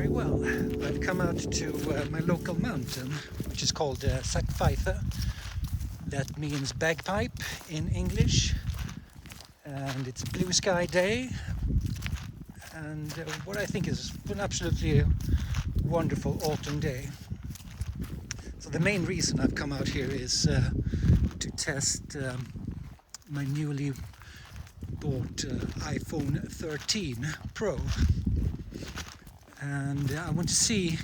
very well. I've come out to my local mountain, which is called Selfie. That means bagpipe in English. And it's a blue sky day. And what I think is an absolutely wonderful autumn day. So the main reason I've come out here is to test my newly bought Iphone13 Pro. And I want to see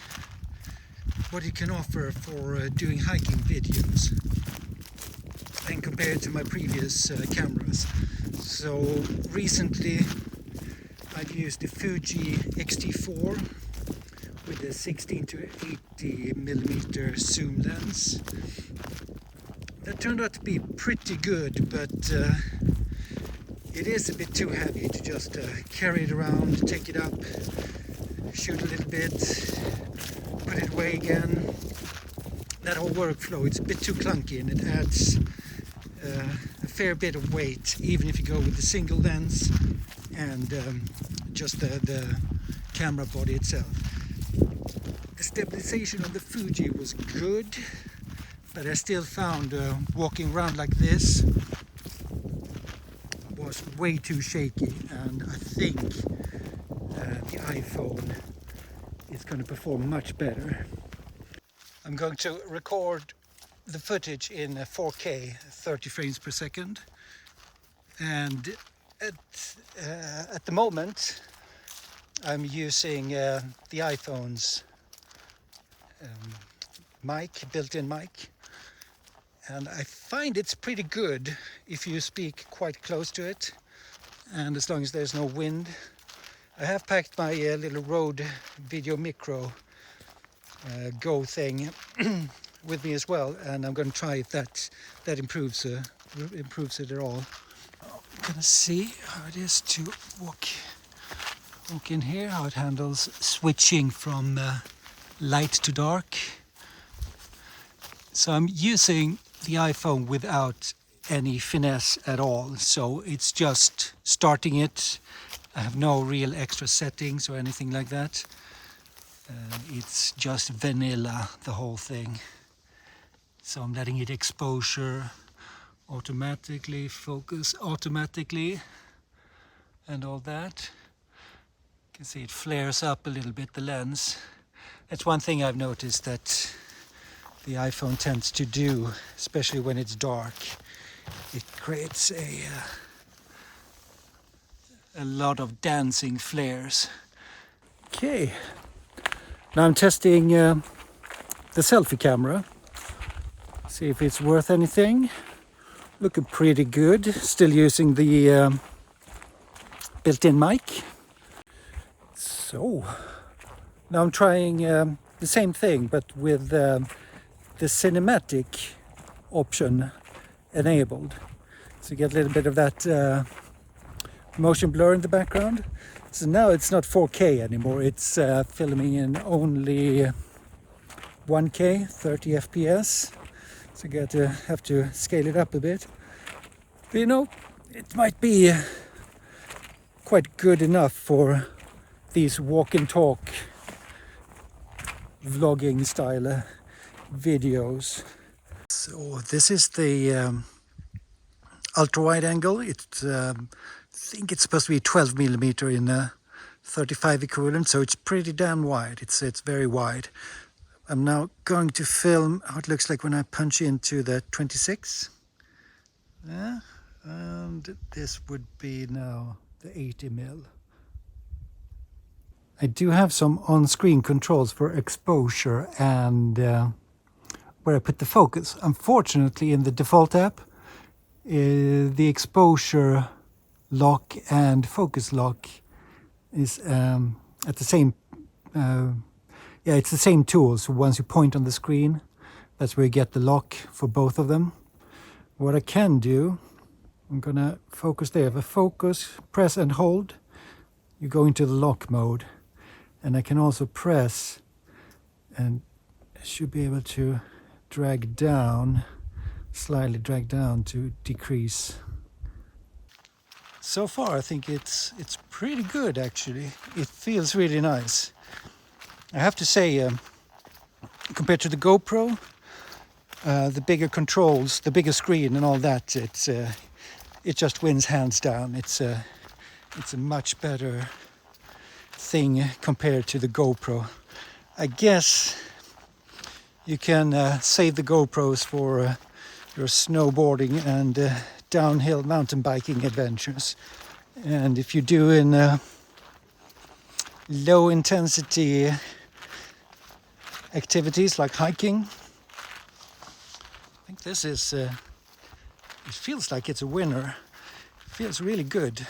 what it can offer for doing hiking videos and compare it to my previous cameras. So recently I've used the Fuji X-T4 with a 16 to 80 millimeter zoom lens. That turned out to be pretty good, but it is a bit too heavy to just carry it around, take it up, shoot a little bit, put it away again. That whole workflow, it's a bit too clunky, and it adds a fair bit of weight, even if you go with the single lens and just the camera body itself. The stabilization on the Fuji was good, but I still found walking around like this was way too shaky, and I think the iPhone is going to perform much better. I'm going to record the footage in 4K, 30 frames per second, and at the moment I'm using the iPhone's mic, built-in mic, and I find it's pretty good if you speak quite close to it, and as long as there's no wind. I have packed my little Rode Videomicro Go thing with me as well, and I'm going to try if that improves it at all. I'm going to see how it is to walk in here, how it handles switching from light to dark. So I'm using the iPhone without any finesse at all, so it's just starting it. I have no real extra settings or anything like that. It's just vanilla, the whole thing. So I'm letting it exposure automatically, focus automatically, and all that. You can see it flares up a little bit, the lens. That's one thing I've noticed that the iPhone tends to do, especially when it's dark. It creates a lot of dancing flares. Okay, now I'm testing the selfie camera. See if it's worth anything. Looking pretty good. Still using the built-in mic. So now I'm trying the same thing, but with the cinematic option enabled. So you get a little bit of that motion blur in the background. So now it's not 4K anymore. It's filming in only 1K, 30 FPS. So you have to scale it up a bit. But you know, it might be quite good enough for these walk and talk vlogging style videos. So this is the ultra wide angle. I think it's supposed to be 12 millimeter in a 35 equivalent, so it's pretty damn wide. It's very wide. I'm now going to film how it looks like when I punch into the 26. Yeah, and this would be now the 80 mil. I do have some on-screen controls for exposure and where I put the focus. Unfortunately, in the default app, the exposure lock and focus lock is at the same it's the same tool. So once you point on the screen, that's where you get the lock for both of them. What I can do, I'm gonna focus there. If I focus, press and hold, you go into the lock mode, and I can also press and I should be able to drag down, slightly drag down to decrease. So far I think it's pretty good actually. It feels really nice. I have to say, compared to the GoPro, the bigger controls, the bigger screen and all that, it just wins hands down. It's a much better thing compared to the GoPro. I guess you can save the GoPros for your snowboarding and downhill mountain biking adventures. And if you're doing low intensity activities like hiking, I think this is, it feels like it's a winner. It feels really good.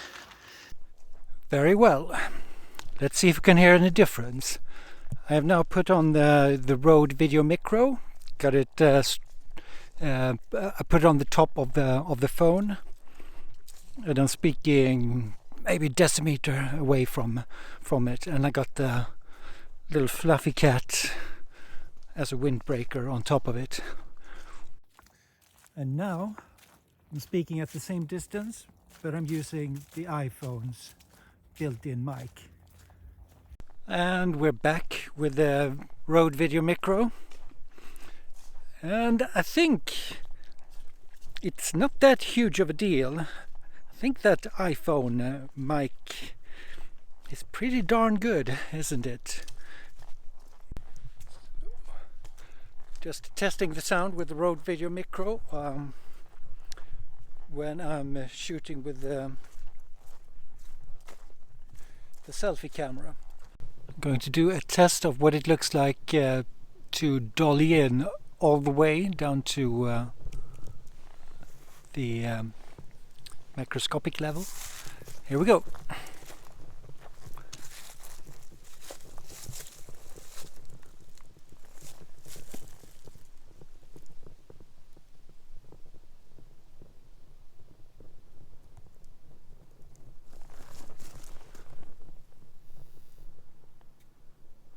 Very well. Let's see if we can hear any difference. I have now put on the Rode Videomicro. Got it. I put it on the top of the phone, and I'm speaking maybe a decimeter away from it. And I got the little fluffy cat as a windbreaker on top of it. And now I'm speaking at the same distance, but I'm using the iPhone's built-in mic. And we're back with the Rode Videomicro. And I think it's not that huge of a deal. I think that iPhone mic is pretty darn good, isn't it? Just testing the sound with the Rode Videomicro when I'm shooting with the selfie camera. I'm going to do a test of what it looks like to dolly in all the way down to the microscopic level. Here we go.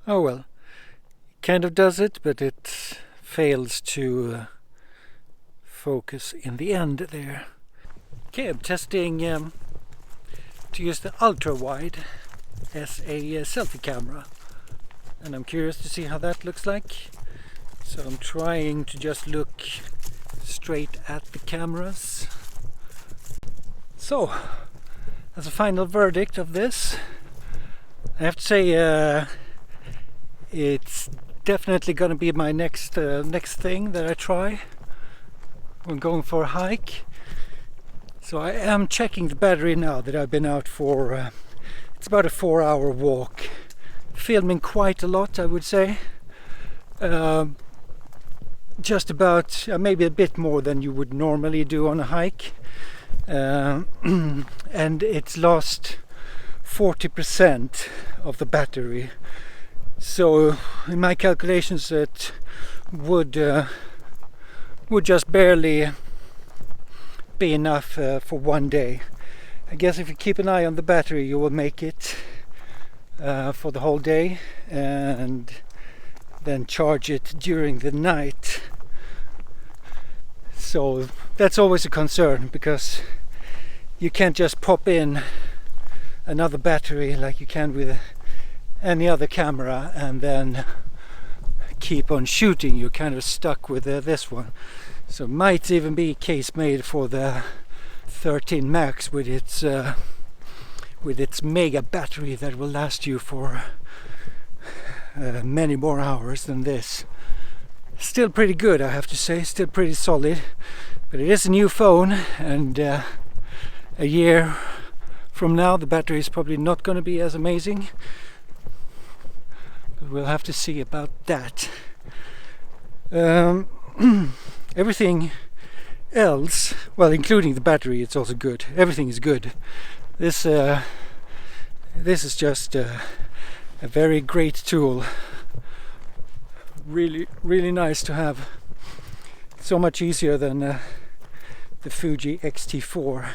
Oh well, it kind of does it, but it fails to focus in the end there. Okay, I'm testing to use the ultra wide as a selfie camera, and I'm curious to see how that looks like. So I'm trying to just look straight at the cameras. So, as a final verdict of this, I have to say it's definitely going to be my next thing that I try when going for a hike. So I am checking the battery now that I've been out for it's about a 4-hour walk, filming quite a lot, I would say. Just about maybe a bit more than you would normally do on a hike, and it's lost 40% of the battery. So in my calculations it would just barely be enough for one day. I guess if you keep an eye on the battery you will make it for the whole day, and then charge it during the night. So that's always a concern, because you can't just pop in another battery like you can with any other camera and then keep on shooting. You're kind of stuck with this one. So it might even be a case made for the 13 Max with its mega battery that will last you for many more hours than this. Still pretty good, I have to say, still pretty solid, but it is a new phone, and a year from now the battery is probably not going to be as amazing. We'll have to see about that. Everything else, well, including the battery, it's also good. Everything is good. This is just a very great tool. Really nice to have. So much easier than the Fuji X-T4.